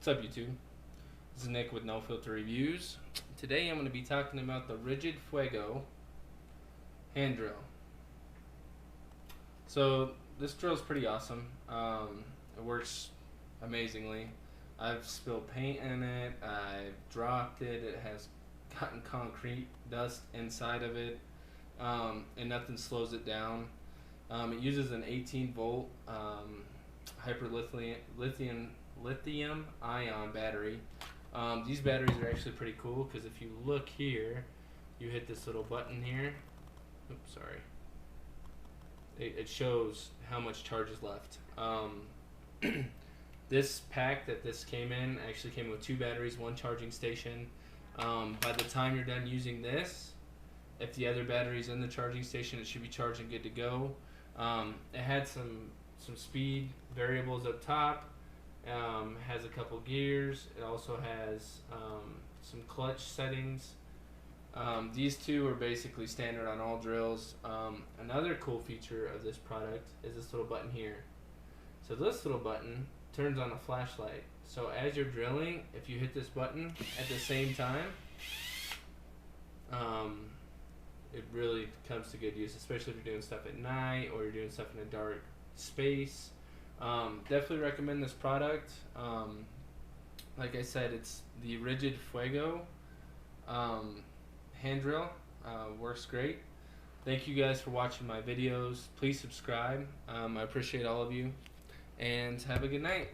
What's up, YouTube? This is Nick with No Filter Reviews. Today I'm going to be talking about the Ridgid Fuego hand drill. So this drill is pretty awesome. It works amazingly. I've spilled paint in it, I've dropped it, it has gotten concrete dust inside of it, and nothing slows it down. It uses an 18-volt lithium ion battery. These batteries are actually pretty cool because if you look here, you hit this little button here. Oops, sorry. It shows how much charge is left. This pack that this came in actually came with 2 batteries, 1 charging station. By the time you're done using this, if the other battery's in the charging station, it should be charged and good to go. It had some speed variables up top. Has a couple gears. It also has some clutch settings. These two are basically standard on all drills. Another cool feature of this product is this little button here. So this little button turns on a flashlight. So as you're drilling, if you hit this button at the same time, it really comes to good use, especially if you're doing stuff at night or you're doing stuff in a dark space. Definitely recommend this product. Like I said, it's the Ridgid Fuego hand drill. Works great. Thank you guys for watching my videos. Please subscribe. I appreciate all of you, and have a good night.